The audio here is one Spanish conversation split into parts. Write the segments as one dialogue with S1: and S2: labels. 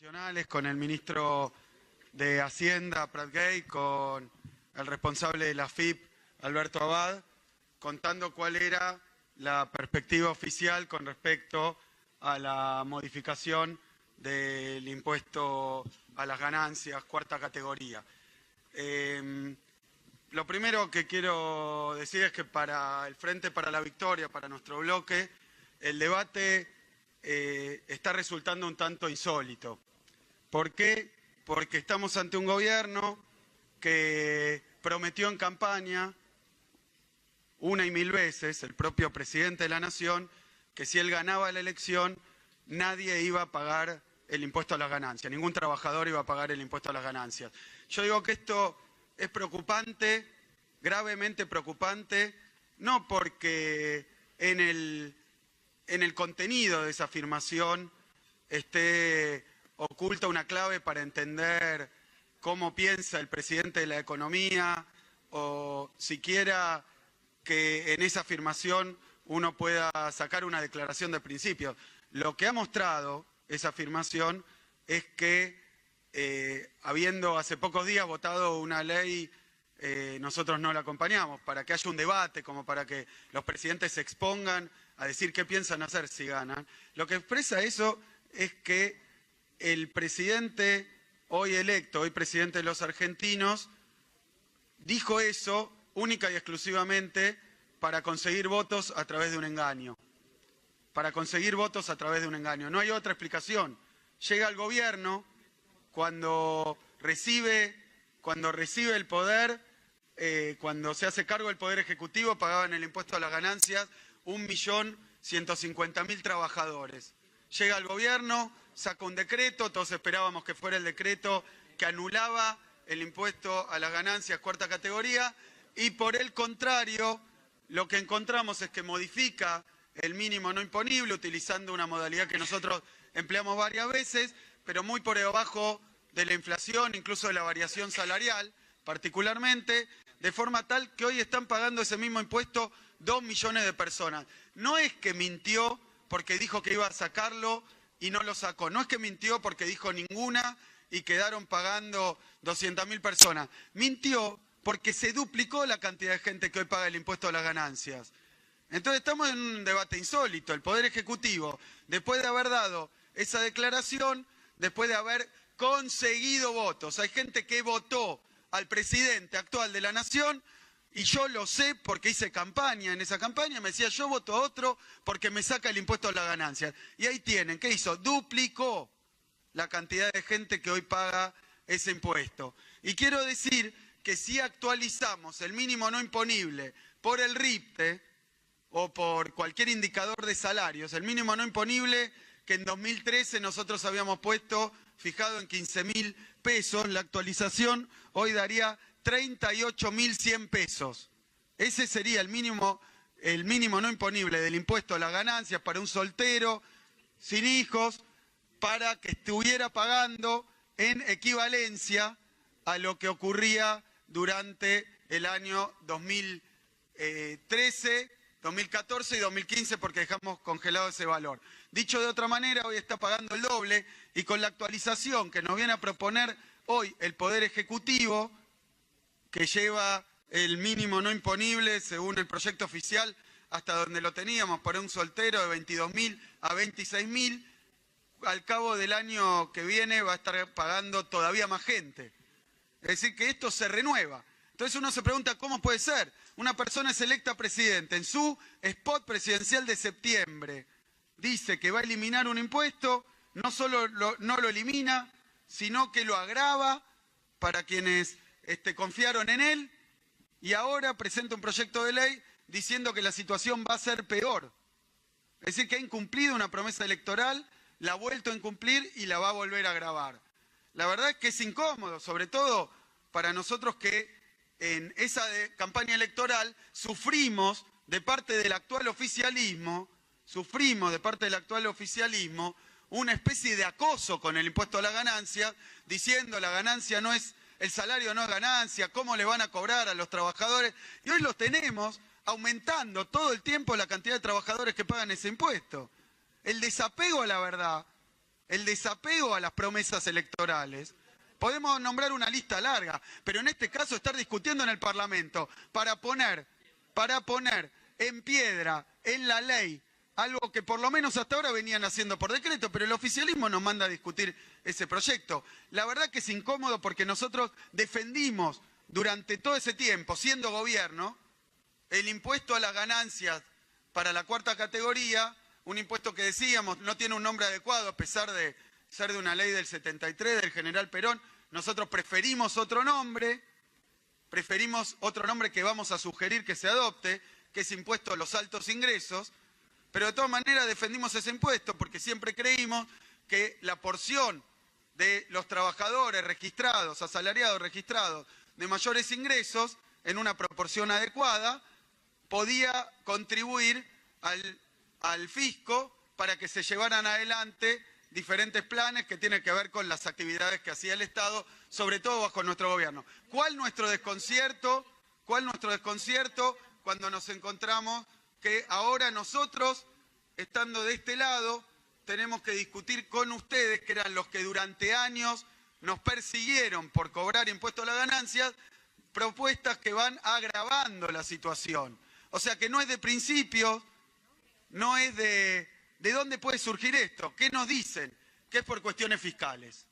S1: nacionales, con el ministro de Hacienda, Prat Gay, con el responsable de la AFIP, Alberto Abad, contando cuál era la perspectiva oficial con respecto a la modificación del impuesto a las ganancias, cuarta categoría. Lo primero que quiero decir es que para el Frente para la Victoria, para nuestro bloque, el debate está resultando un tanto insólito. ¿Por qué? Porque estamos ante un gobierno que prometió en campaña una y mil veces, el propio presidente de la Nación, que si él ganaba la elección, nadie iba a pagar el impuesto a las ganancias, ningún trabajador iba a pagar el impuesto a las ganancias. Yo digo que esto es preocupante, gravemente preocupante, no porque en el contenido de esa afirmación esté oculta una clave para entender cómo piensa el presidente de la economía o siquiera que en esa afirmación uno pueda sacar una declaración de principios. Lo que ha mostrado esa afirmación es que habiendo hace pocos días votado una ley, nosotros no la acompañamos, para que haya un debate, como para que los presidentes se expongan a decir qué piensan hacer si ganan. Lo que expresa eso es que el presidente hoy electo, hoy presidente de los argentinos, dijo eso única y exclusivamente para conseguir votos a través de un engaño. Para conseguir votos a través de un engaño. No hay otra explicación. Llega al gobierno, cuando recibe el poder, cuando se hace cargo del Poder Ejecutivo, pagaban el impuesto a las ganancias 1.150.000 trabajadores. Llega al gobierno, saca un decreto, todos esperábamos que fuera el decreto que anulaba el impuesto a las ganancias cuarta categoría, y por el contrario, lo que encontramos es que modifica el mínimo no imponible, utilizando una modalidad que nosotros empleamos varias veces, pero muy por debajo de la inflación, incluso de la variación salarial, particularmente, de forma tal que hoy están pagando ese mismo impuesto 2 millones de personas. No es que mintió porque dijo que iba a sacarlo y no lo sacó. No es que mintió porque dijo ninguna y quedaron pagando 200.000 personas. Mintió porque se duplicó la cantidad de gente que hoy paga el impuesto a las ganancias. Entonces estamos en un debate insólito. El Poder Ejecutivo, después de haber dado esa declaración, después de haber conseguido votos, hay gente que votó al presidente actual de la Nación, y yo lo sé porque hice campaña. En esa campaña me decía, yo voto a otro porque me saca el impuesto a las ganancias. Y ahí tienen, ¿qué hizo? Duplicó la cantidad de gente que hoy paga ese impuesto. Y quiero decir que si actualizamos el mínimo no imponible por el RIPTE o por cualquier indicador de salarios, el mínimo no imponible que en 2013 nosotros habíamos puesto fijado en 15.000 pesos, la actualización hoy daría 38.100 pesos. Ese sería el mínimo no imponible del impuesto a las ganancias para un soltero sin hijos, para que estuviera pagando en equivalencia a lo que ocurría durante el año 2013, 2014 y 2015, porque dejamos congelado ese valor. Dicho de otra manera, hoy está pagando el doble, y con la actualización que nos viene a proponer hoy el Poder Ejecutivo, que lleva el mínimo no imponible, según el proyecto oficial, hasta donde lo teníamos, para un soltero de 22.000 a 26.000, al cabo del año que viene va a estar pagando todavía más gente. Es decir, que esto se renueva. Entonces uno se pregunta, ¿cómo puede ser? Una persona es electa presidente, en su spot presidencial de septiembre dice que va a eliminar un impuesto, no solo no lo elimina, sino que lo agrava para quienes confiaron en él, y ahora presenta un proyecto de ley diciendo que la situación va a ser peor. Es decir, que ha incumplido una promesa electoral, la ha vuelto a incumplir y la va a volver a agravar. La verdad es que es incómodo, sobre todo para nosotros que en esa campaña electoral sufrimos de parte del actual oficialismo, una especie de acoso con el impuesto a la ganancia, diciendo la ganancia no es, el salario no es ganancia, ¿cómo le van a cobrar a los trabajadores? Y hoy los tenemos aumentando todo el tiempo la cantidad de trabajadores que pagan ese impuesto. El desapego a la verdad, el desapego a las promesas electorales. Podemos nombrar una lista larga, pero en este caso estar discutiendo en el Parlamento para poner en piedra, en la ley, algo que por lo menos hasta ahora venían haciendo por decreto, pero el oficialismo nos manda a discutir ese proyecto. La verdad que es incómodo porque nosotros defendimos durante todo ese tiempo, siendo gobierno, el impuesto a las ganancias para la cuarta categoría, un impuesto que decíamos no tiene un nombre adecuado a pesar de ser de una ley del 73 del general Perón. Nosotros preferimos otro nombre que vamos a sugerir que se adopte, que es impuesto a los altos ingresos, pero de todas maneras defendimos ese impuesto porque siempre creímos que la porción de los trabajadores registrados, asalariados registrados de mayores ingresos, en una proporción adecuada, podía contribuir al fisco para que se llevaran adelante diferentes planes que tienen que ver con las actividades que hacía el Estado, sobre todo bajo nuestro gobierno. ¿Cuál nuestro desconcierto cuando nos encontramos que ahora nosotros, estando de este lado, tenemos que discutir con ustedes, que eran los que durante años nos persiguieron por cobrar impuestos a las ganancias, propuestas que van agravando la situación? O sea que no es de principio, no es de dónde puede surgir esto. ¿Qué nos dicen? Que es por cuestiones fiscales.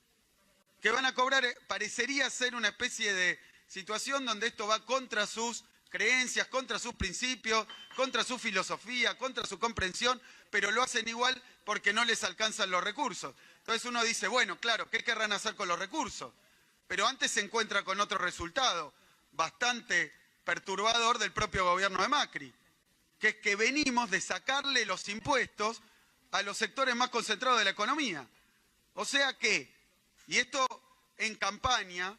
S1: Que van a cobrar, parecería ser una especie de situación donde esto va contra sus creencias, contra sus principios, contra su filosofía, contra su comprensión, pero lo hacen igual porque no les alcanzan los recursos. Entonces uno dice, bueno, claro, ¿qué querrán hacer con los recursos? Pero antes se encuentra con otro resultado, bastante perturbador del propio gobierno de Macri, que es que venimos de sacarle los impuestos a los sectores más concentrados de la economía. O sea que, y esto en campaña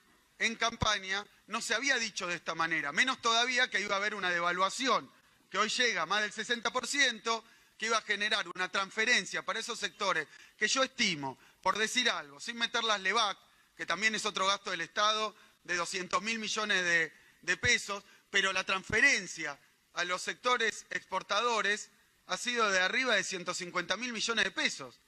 S1: no se había dicho de esta manera, menos todavía que iba a haber una devaluación, que hoy llega a más del 60%, que iba a generar una transferencia para esos sectores, que yo estimo, por decir algo, sin meter las LEVAC, que también es otro gasto del Estado, de 200.000 millones de pesos, pero la transferencia a los sectores exportadores ha sido de arriba de 150.000 millones de pesos.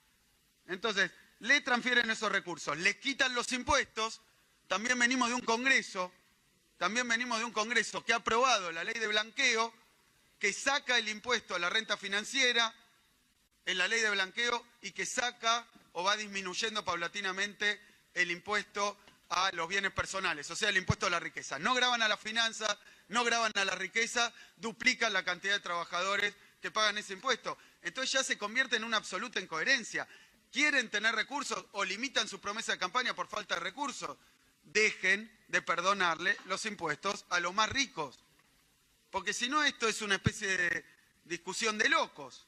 S1: Entonces, le transfieren esos recursos, le quitan los impuestos. También venimos de un Congreso que ha aprobado la ley de blanqueo, que saca el impuesto a la renta financiera en la ley de blanqueo y que saca o va disminuyendo paulatinamente el impuesto a los bienes personales, o sea, el impuesto a la riqueza. No gravan a la finanza, no graban a la riqueza, duplican la cantidad de trabajadores que pagan ese impuesto. Entonces ya se convierte en una absoluta incoherencia. ¿Quieren tener recursos o limitan su promesa de campaña por falta de recursos? Dejen de perdonarle los impuestos a los más ricos. Porque si no, esto es una especie de discusión de locos.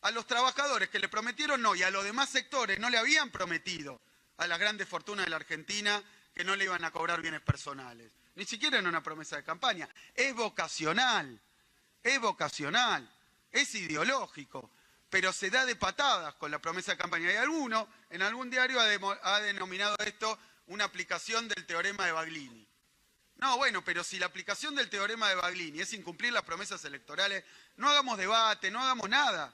S1: A los trabajadores que le prometieron no, y a los demás sectores no le habían prometido a las grandes fortunas de la Argentina que no le iban a cobrar bienes personales. Ni siquiera en una promesa de campaña. Es vocacional, es ideológico, pero se da de patadas con la promesa de campaña. Y alguno, en algún diario, ha denominado esto una aplicación del teorema de Baglini. No, bueno, pero si la aplicación del teorema de Baglini es incumplir las promesas electorales, no hagamos debate, no hagamos nada.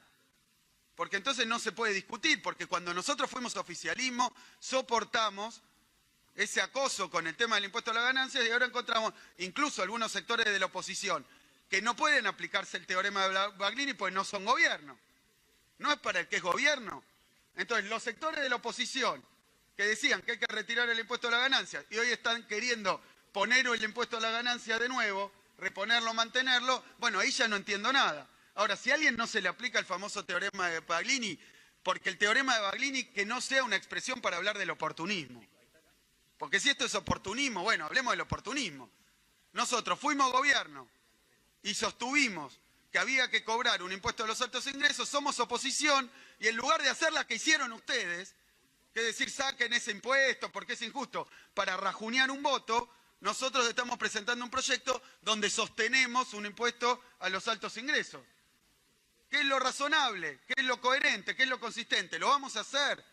S1: Porque entonces no se puede discutir, porque cuando nosotros fuimos oficialismo, soportamos ese acoso con el tema del impuesto a las ganancias y ahora encontramos incluso algunos sectores de la oposición que no pueden aplicarse el teorema de Baglini pues no son gobierno. No es para el que es gobierno. Entonces, los sectores de la oposición que decían que hay que retirar el impuesto a las ganancias y hoy están queriendo poner el impuesto a las ganancias de nuevo, reponerlo, mantenerlo, bueno, ahí ya no entiendo nada. Ahora, si a alguien no se le aplica el famoso teorema de Baglini, porque el teorema de Baglini que no sea una expresión para hablar del oportunismo. Porque si esto es oportunismo, bueno, hablemos del oportunismo. Nosotros fuimos gobierno y sostuvimos que había que cobrar un impuesto a los altos ingresos, somos oposición y en lugar de hacer la que hicieron ustedes, que es decir, saquen ese impuesto porque es injusto, para rajunear un voto, nosotros estamos presentando un proyecto donde sostenemos un impuesto a los altos ingresos. ¿Qué es lo razonable? ¿Qué es lo coherente? ¿Qué es lo consistente? Lo vamos a hacer.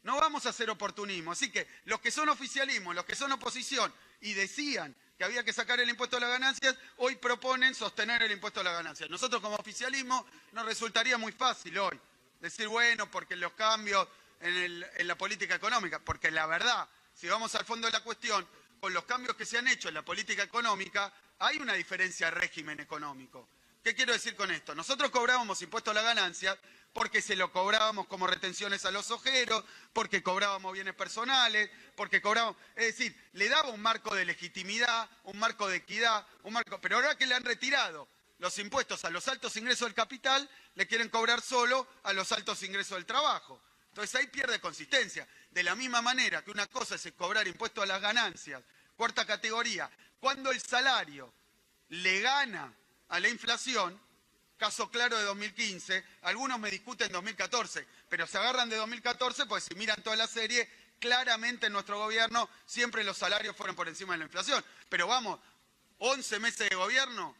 S1: No vamos a hacer oportunismo. Así que los que son oficialismo, los que son oposición y decían que había que sacar el impuesto a las ganancias, hoy proponen sostener el impuesto a las ganancias. Nosotros como oficialismo nos resultaría muy fácil hoy decir, bueno, porque los cambios en la política económica, porque la verdad, si vamos al fondo de la cuestión, con los cambios que se han hecho en la política económica, hay una diferencia de régimen económico. ¿Qué quiero decir con esto? Nosotros cobrábamos impuesto a la ganancia porque se lo cobrábamos como retenciones a los ojeros, porque cobrábamos bienes personales, porque cobrábamos... Es decir, le daba un marco de legitimidad, un marco de equidad, un marco... Pero ahora que le han retirado los impuestos a los altos ingresos del capital, le quieren cobrar solo a los altos ingresos del trabajo. Entonces ahí pierde consistencia. De la misma manera que una cosa es cobrar impuesto a las ganancias, cuarta categoría, cuando el salario le gana a la inflación, caso claro de 2015, algunos me discuten 2014, pero se agarran de 2014 porque si miran toda la serie, claramente en nuestro gobierno siempre los salarios fueron por encima de la inflación. Pero vamos, 11 meses de gobierno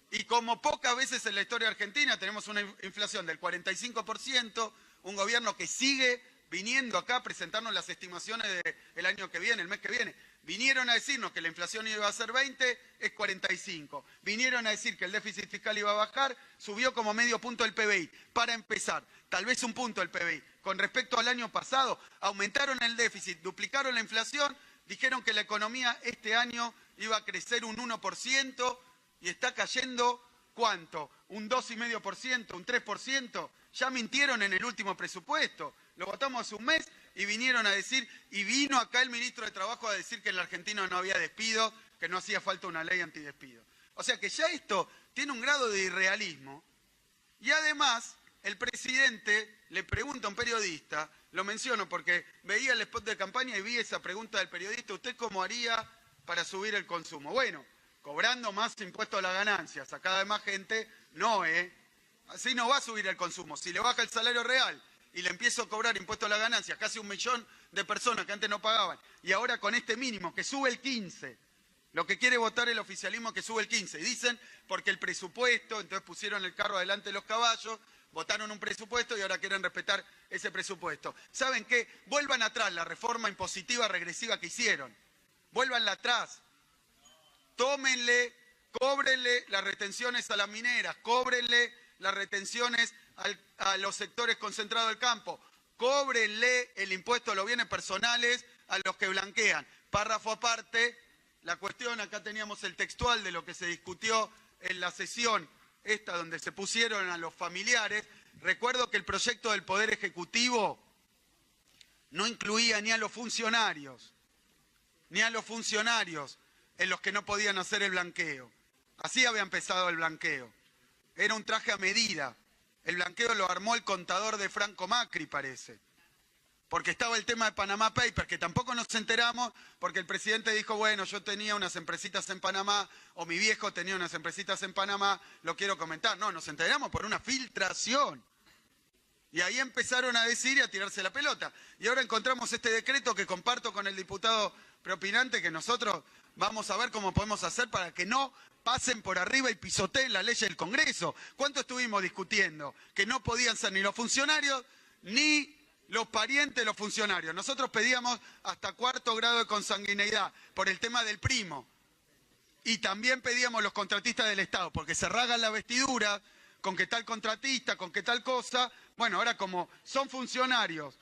S1: y como pocas veces en la historia argentina tenemos una inflación del 45%, un gobierno que sigue viniendo acá a presentarnos las estimaciones del año que viene, el mes que viene. Vinieron a decirnos que la inflación iba a ser 20, es 45. Vinieron a decir que el déficit fiscal iba a bajar, subió como medio punto el PBI. Para empezar, tal vez un punto el PBI. Con respecto al año pasado, aumentaron el déficit, duplicaron la inflación, dijeron que la economía este año iba a crecer un 1% y está cayendo, ¿cuánto? ¿Un 2,5%? ¿Un 3%? Ya mintieron en el último presupuesto. Lo votamos hace un mes y vinieron a decir, y vino acá el ministro de Trabajo a decir que en la Argentina no había despido, que no hacía falta una ley antidespido. O sea que ya esto tiene un grado de irrealismo. Y además, el presidente le pregunta a un periodista, lo menciono porque veía el spot de campaña y vi esa pregunta del periodista, ¿usted cómo haría para subir el consumo? Bueno, cobrando más impuestos a las ganancias a cada vez más gente, no, así no va a subir el consumo. Si le baja el salario real y le empiezo a cobrar impuestos a las ganancias, casi 1 millón de personas que antes no pagaban, y ahora con este mínimo que sube el 15%, lo que quiere votar el oficialismo que sube el 15%, y dicen porque el presupuesto, entonces pusieron el carro adelante de los caballos, votaron un presupuesto y ahora quieren respetar ese presupuesto. ¿Saben qué? Vuelvan atrás la reforma impositiva regresiva que hicieron, vuélvanla atrás, tómenle, cóbrenle las retenciones a las mineras, cóbrenle las retenciones a los sectores concentrados del campo, cóbrenle el impuesto a los bienes personales a los que blanquean. Párrafo aparte, la cuestión, acá teníamos el textual de lo que se discutió en la sesión esta donde se pusieron a los familiares. Recuerdo que el proyecto del Poder Ejecutivo no incluía ni a los funcionarios en los que no podían hacer el blanqueo. Así había empezado el blanqueo. Era un traje a medida. El blanqueo lo armó el contador de Franco Macri, parece. Porque estaba el tema de Panama Papers, que tampoco nos enteramos, porque el presidente dijo, bueno, yo tenía unas empresitas en Panamá, o mi viejo tenía unas empresitas en Panamá, lo quiero comentar. No, nos enteramos por una filtración. Y ahí empezaron a decir y a tirarse la pelota. Y ahora encontramos este decreto que comparto con el diputado preopinante, que nosotros vamos a ver cómo podemos hacer para que no pasen por arriba y pisoteen la ley del Congreso. ¿Cuánto estuvimos discutiendo? Que no podían ser ni los funcionarios ni los parientes de los funcionarios. Nosotros pedíamos hasta 4º grado de consanguineidad por el tema del primo. Y también pedíamos los contratistas del Estado, porque se rasgan la vestidura con que tal contratista, con que tal cosa. Bueno, ahora como son funcionarios,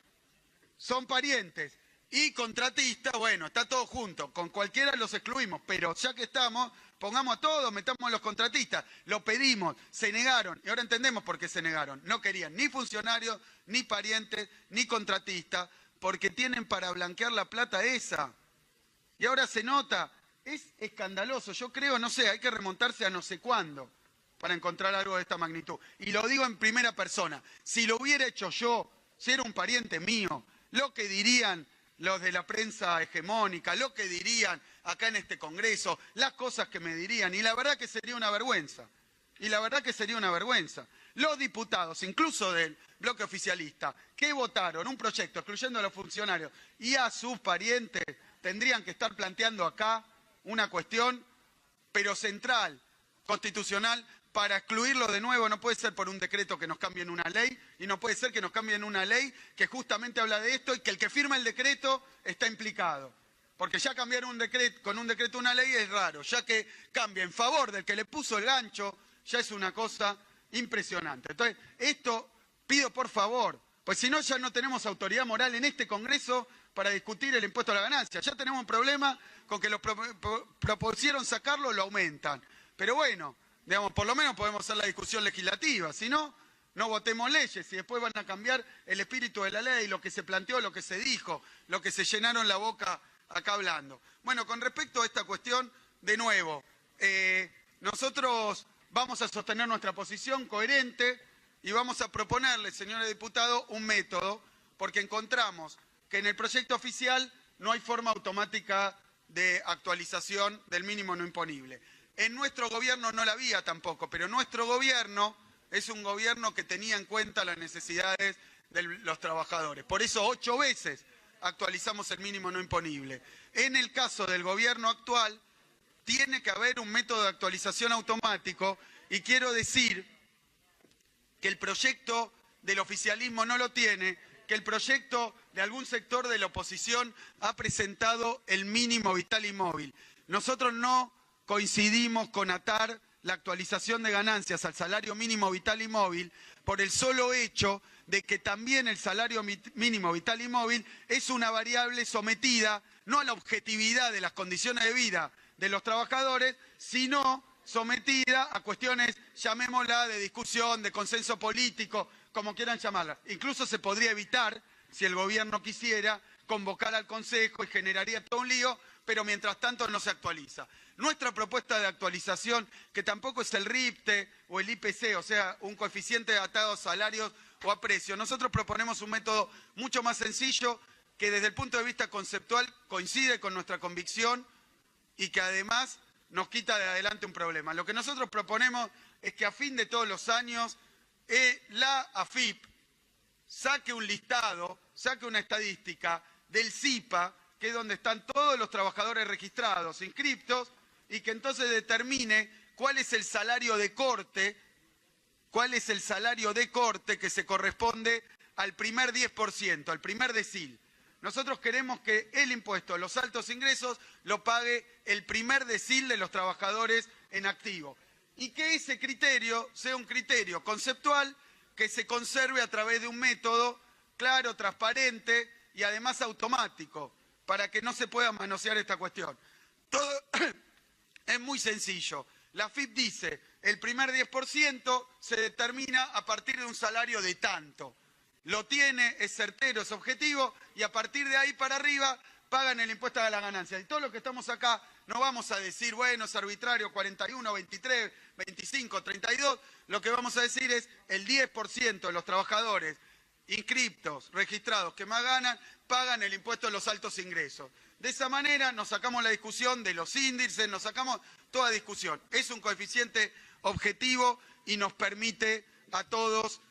S1: son parientes y contratistas, bueno, está todo junto. Con cualquiera los excluimos, pero ya que estamos, pongamos a todos, metamos a los contratistas. Lo pedimos, se negaron, y ahora entendemos por qué se negaron. No querían ni funcionarios, ni parientes, ni contratistas, porque tienen para blanquear la plata esa. Y ahora se nota, es escandaloso. Yo creo, no sé, hay que remontarse a no sé cuándo para encontrar algo de esta magnitud. Y lo digo en primera persona. Si lo hubiera hecho yo, si era un pariente mío, lo que dirían los de la prensa hegemónica, lo que dirían acá en este Congreso, las cosas que me dirían, y la verdad que sería una vergüenza. Los diputados, incluso del bloque oficialista, que votaron un proyecto excluyendo a los funcionarios y a sus parientes, tendrían que estar planteando acá una cuestión, pero central, constitucional, para excluirlo de nuevo. No puede ser por un decreto que nos cambien una ley, y no puede ser que nos cambien una ley que justamente habla de esto y que el que firma el decreto está implicado. Porque ya cambiar con un decreto una ley es raro, ya que cambia en favor del que le puso el gancho, ya es una cosa impresionante. Entonces, esto Pido por favor, pues si no ya no tenemos autoridad moral en este Congreso para discutir el impuesto a la ganancia. Ya tenemos un problema con que los propusieron sacarlo, lo aumentan. Pero bueno, digamos, por lo menos podemos hacer la discusión legislativa. Si no, no votemos leyes y después van a cambiar el espíritu de la ley, lo que se planteó, lo que se dijo, lo que se llenaron la boca acá hablando. Bueno, con respecto a esta cuestión, de nuevo, nosotros vamos a sostener nuestra posición coherente y vamos a proponerle, señores diputados, un método, porque encontramos que en el proyecto oficial no hay forma automática de actualización del mínimo no imponible. En nuestro gobierno no la había tampoco, pero nuestro gobierno es un gobierno que tenía en cuenta las necesidades de los trabajadores. Por eso 8 veces actualizamos el mínimo no imponible. En el caso del gobierno actual, tiene que haber un método de actualización automático y quiero decir que el proyecto del oficialismo no lo tiene, que el proyecto de algún sector de la oposición ha presentado el mínimo vital y móvil. Nosotros no coincidimos con atar la actualización de ganancias al salario mínimo vital y móvil por el solo hecho de que también el salario mínimo vital y móvil es una variable sometida no a la objetividad de las condiciones de vida de los trabajadores, sino sometida a cuestiones, llamémosla, de discusión, de consenso político, como quieran llamarla. Incluso se podría evitar, si el gobierno quisiera, convocar al Consejo y generaría todo un lío, pero mientras tanto no se actualiza. Nuestra propuesta de actualización, que tampoco es el RIPTE o el IPC, o sea, un coeficiente atado a salarios o a precios, nosotros proponemos un método mucho más sencillo que desde el punto de vista conceptual coincide con nuestra convicción y que además nos quita de adelante un problema. Lo que nosotros proponemos es que a fin de todos los años la AFIP saque un listado, saque una estadística del CIPA, que es donde están todos los trabajadores registrados, inscriptos, y que entonces determine cuál es el salario de corte, que se corresponde al primer 10%, al primer decil. Nosotros queremos que el impuesto a los altos ingresos lo pague el primer decil de los trabajadores en activo. Y que ese criterio sea un criterio conceptual que se conserve a través de un método claro, transparente y además automático, para que no se pueda manosear esta cuestión. Todo es muy sencillo. La AFIP dice, el primer 10% se determina a partir de un salario de tanto. Lo tiene, es certero, es objetivo, y a partir de ahí para arriba pagan el impuesto a la ganancia. Y todos los que estamos acá no vamos a decir, bueno, es arbitrario, 41, 23, 25, 32. Lo que vamos a decir es el 10% de los trabajadores inscriptos, registrados, que más ganan, pagan el impuesto a los altos ingresos. De esa manera nos sacamos la discusión de los índices, nos sacamos toda discusión. Es un coeficiente objetivo y nos permite a todos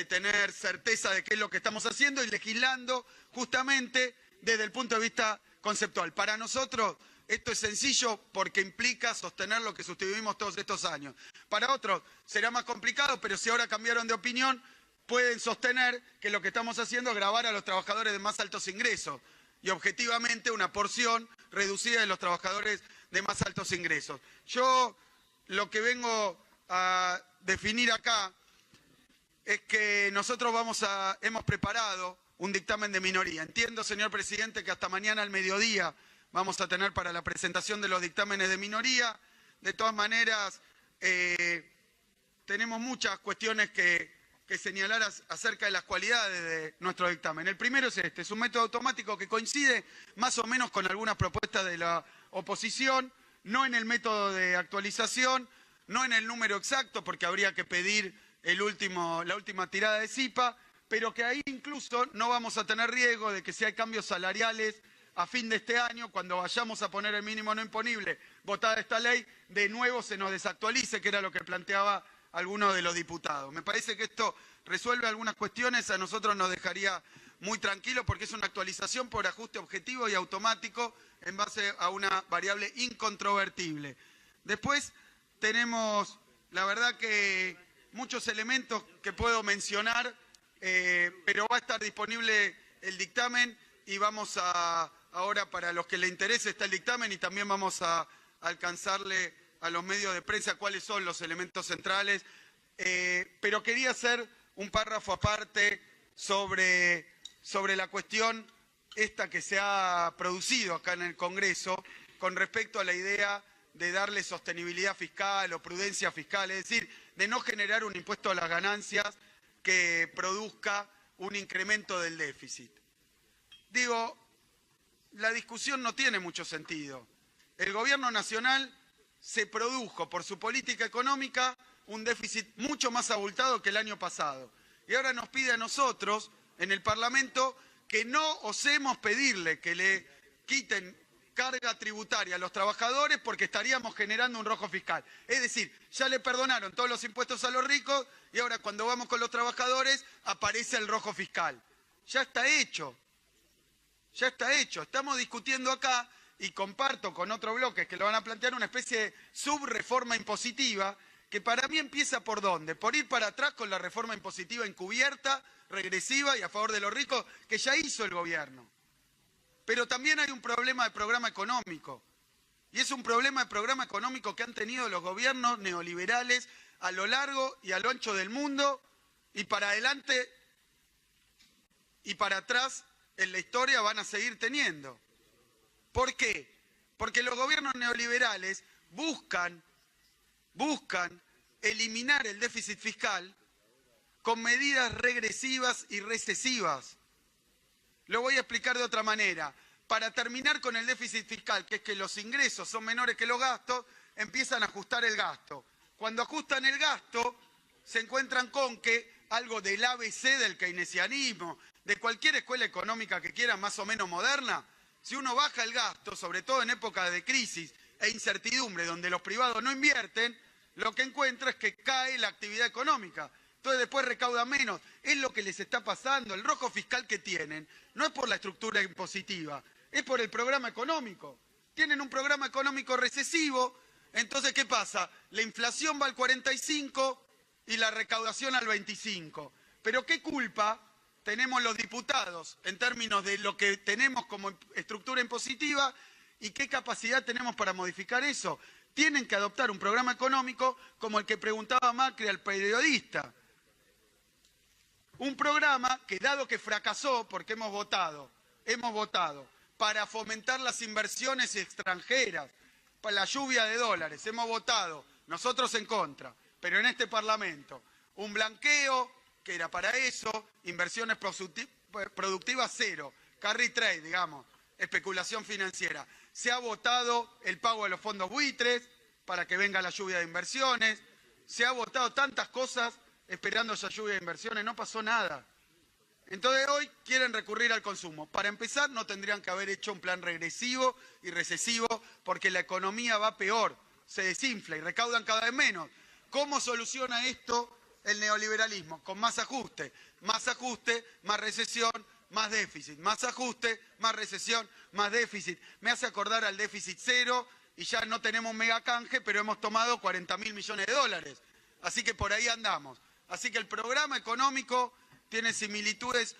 S1: tener certeza de qué es lo que estamos haciendo y legislando justamente desde el punto de vista conceptual. Para nosotros esto es sencillo porque implica sostener lo que sostuvimos todos estos años. Para otros será más complicado, pero si ahora cambiaron de opinión, pueden sostener que lo que estamos haciendo es gravar a los trabajadores de más altos ingresos y objetivamente una porción reducida de los trabajadores de más altos ingresos. Yo lo que vengo a definir acá es que nosotros hemos preparado un dictamen de minoría. Entiendo, señor presidente, que hasta mañana al mediodía vamos a tener para la presentación de los dictámenes de minoría. De todas maneras, tenemos muchas cuestiones que señalar acerca de las cualidades de nuestro dictamen. El primero es es un método automático que coincide más o menos con algunas propuestas de la oposición, no en el método de actualización, no en el número exacto, porque habría que pedir la última tirada de CIPA, pero que ahí incluso no vamos a tener riesgo de que si hay cambios salariales a fin de este año, cuando vayamos a poner el mínimo no imponible, votada esta ley, de nuevo se nos desactualice, que era lo que planteaba alguno de los diputados. Me parece que esto resuelve algunas cuestiones, a nosotros nos dejaría muy tranquilos porque es una actualización por ajuste objetivo y automático en base a una variable incontrovertible. Después tenemos, la verdad que muchos elementos que puedo mencionar, pero va a estar disponible el dictamen y vamos ahora para los que les interese está el dictamen y también vamos a alcanzarle a los medios de prensa cuáles son los elementos centrales, pero quería hacer un párrafo aparte sobre la cuestión esta que se ha producido acá en el Congreso con respecto a la idea de darle sostenibilidad fiscal o prudencia fiscal, es decir, de no generar un impuesto a las ganancias que produzca un incremento del déficit. Digo, la discusión no tiene mucho sentido. El gobierno nacional se produjo por su política económica un déficit mucho más abultado que el año pasado. Y ahora nos pide a nosotros, en el Parlamento, que no osemos pedirle que le quiten carga tributaria a los trabajadores porque estaríamos generando un rojo fiscal. Es decir, ya le perdonaron todos los impuestos a los ricos y ahora cuando vamos con los trabajadores aparece el rojo fiscal. Ya está hecho. Ya está hecho. Estamos discutiendo acá, y comparto con otro bloque que lo van a plantear, una especie de subreforma impositiva que para mí empieza ¿por dónde? Por ir para atrás con la reforma impositiva encubierta, regresiva y a favor de los ricos que ya hizo el gobierno. Pero también hay un problema de programa económico. Y es un problema de programa económico que han tenido los gobiernos neoliberales a lo largo y a lo ancho del mundo, y para adelante y para atrás en la historia van a seguir teniendo. ¿Por qué? Porque los gobiernos neoliberales buscan eliminar el déficit fiscal con medidas regresivas y recesivas. Lo voy a explicar de otra manera. Para terminar con el déficit fiscal, que es que los ingresos son menores que los gastos, empiezan a ajustar el gasto. Cuando ajustan el gasto, se encuentran con que algo del ABC del keynesianismo, de cualquier escuela económica que quiera más o menos moderna, si uno baja el gasto, sobre todo en épocas de crisis e incertidumbre, donde los privados no invierten, lo que encuentra es que cae la actividad económica. Entonces después recaudan menos. Es lo que les está pasando. El rojo fiscal que tienen no es por la estructura impositiva, es por el programa económico. Tienen un programa económico recesivo, entonces ¿qué pasa? La inflación va al 45 y la recaudación al 25. Pero ¿qué culpa tenemos los diputados en términos de lo que tenemos como estructura impositiva y qué capacidad tenemos para modificar eso? Tienen que adoptar un programa económico como el que preguntaba Macri al periodista. Un programa que, dado que fracasó, porque hemos votado para fomentar las inversiones extranjeras, para la lluvia de dólares, hemos votado, nosotros en contra, pero en este Parlamento, un blanqueo que era para eso, inversiones productivas cero, carry trade, digamos, especulación financiera. Se ha votado el pago de los fondos buitres para que venga la lluvia de inversiones, se ha votado tantas cosas esperando esa lluvia de inversiones, no pasó nada. Entonces hoy quieren recurrir al consumo. Para empezar, no tendrían que haber hecho un plan regresivo y recesivo porque la economía va peor, se desinfla y recaudan cada vez menos. ¿Cómo soluciona esto el neoliberalismo? Con más ajuste, más recesión, más déficit, más ajuste, más recesión, más déficit. Me hace acordar al déficit cero y ya no tenemos mega canje, pero hemos tomado 40.000 millones de dólares. Así que por ahí andamos. Así que el programa económico tiene similitudes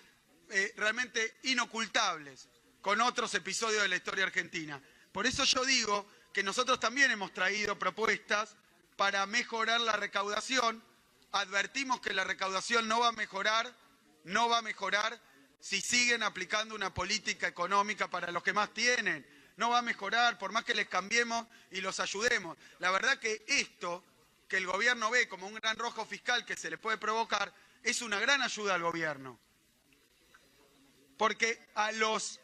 S1: realmente inocultables con otros episodios de la historia argentina. Por eso yo digo que nosotros también hemos traído propuestas para mejorar la recaudación. Advertimos que la recaudación no va a mejorar si siguen aplicando una política económica para los que más tienen. No va a mejorar por más que les cambiemos y los ayudemos. La verdad que esto que el gobierno ve como un gran rojo fiscal que se le puede provocar es una gran ayuda al gobierno. Porque a los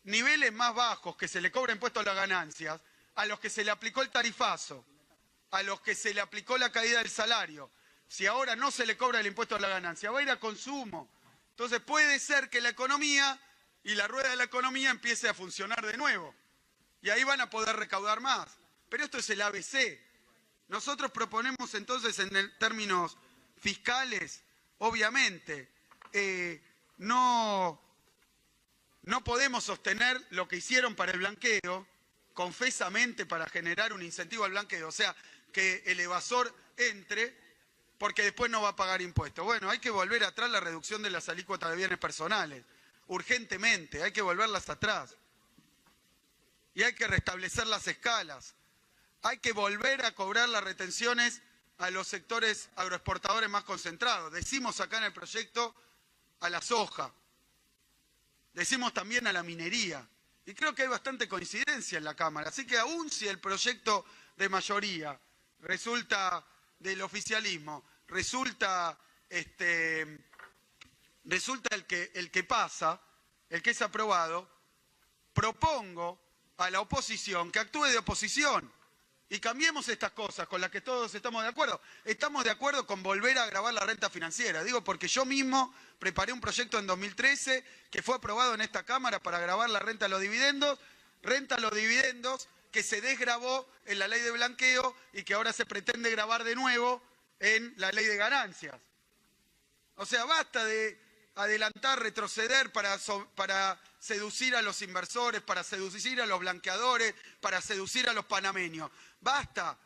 S1: niveles más bajos que se le cobra impuesto a las ganancias, a los que se le aplicó el tarifazo, a los que se le aplicó la caída del salario, si ahora no se le cobra el impuesto a la ganancia, va a ir a consumo. Entonces puede ser que la economía y la rueda de la economía empiece a funcionar de nuevo. Y ahí van a poder recaudar más. Pero esto es el ABC. Nosotros proponemos entonces en términos fiscales, obviamente, no podemos sostener lo que hicieron para el blanqueo, confesamente para generar un incentivo al blanqueo, o sea, que el evasor entre porque después no va a pagar impuestos. Bueno, hay que volver atrás la reducción de las alícuotas de bienes personales, urgentemente, hay que volverlas atrás. Y hay que restablecer las escalas, hay que volver a cobrar las retenciones a los sectores agroexportadores más concentrados. Decimos acá en el proyecto a la soja. Decimos también a la minería. Y creo que hay bastante coincidencia en la Cámara. Así que aún si el proyecto de mayoría resulta del oficialismo, resulta el que pasa, el que es aprobado, propongo a la oposición que actúe de oposición y cambiemos estas cosas con las que todos estamos de acuerdo. Estamos de acuerdo con volver a gravar la renta financiera. Digo porque yo mismo preparé un proyecto en 2013 que fue aprobado en esta Cámara para gravar la renta a los dividendos que se desgravó en la ley de blanqueo y que ahora se pretende gravar de nuevo en la ley de ganancias. O sea, basta de adelantar, retroceder para seducir a los inversores, para seducir a los blanqueadores, para seducir a los panameños. Basta.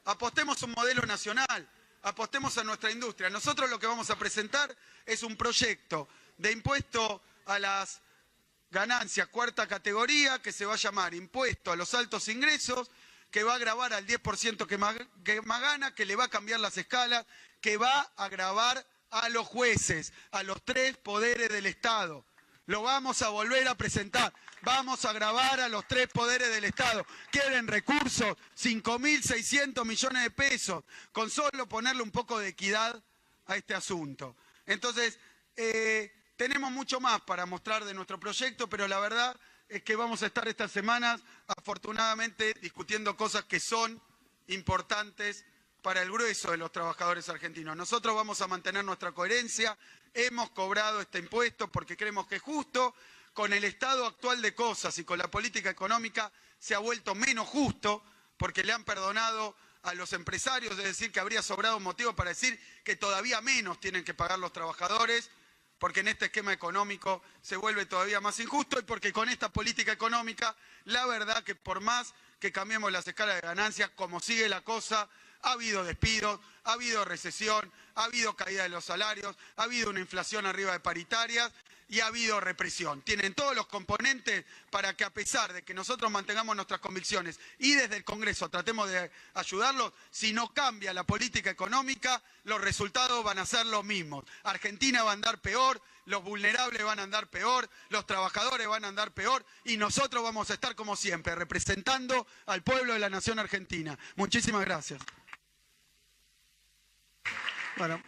S1: Apostemos a un modelo nacional, apostemos a nuestra industria. Nosotros lo que vamos a presentar es un proyecto de impuesto a las ganancias cuarta categoría que se va a llamar impuesto a los altos ingresos, que va a gravar al 10% que más gana, que le va a cambiar las escalas, que va a gravar a los jueces, a los 3 poderes del Estado. Lo vamos a volver a presentar. Vamos a gravar a los 3 poderes del Estado. Quieren recursos, 5.600 millones de pesos, con solo ponerle un poco de equidad a este asunto. Entonces, tenemos mucho más para mostrar de nuestro proyecto, pero la verdad es que vamos a estar estas semanas, afortunadamente, discutiendo cosas que son importantes para el grueso de los trabajadores argentinos. Nosotros vamos a mantener nuestra coherencia, hemos cobrado este impuesto porque creemos que es justo, con el estado actual de cosas y con la política económica se ha vuelto menos justo porque le han perdonado a los empresarios, es decir, que habría sobrado un motivo para decir que todavía menos tienen que pagar los trabajadores, porque en este esquema económico se vuelve todavía más injusto y porque con esta política económica, la verdad que por más que cambiemos las escalas de ganancias, como sigue la cosa, ha habido despidos, ha habido recesión, ha habido caída de los salarios, ha habido una inflación arriba de paritarias y ha habido represión. Tienen todos los componentes para que a pesar de que nosotros mantengamos nuestras convicciones y desde el Congreso tratemos de ayudarlos, si no cambia la política económica, los resultados van a ser los mismos. Argentina va a andar peor, los vulnerables van a andar peor, los trabajadores van a andar peor y nosotros vamos a estar como siempre, representando al pueblo de la nación argentina. Muchísimas gracias.
S2: Bueno.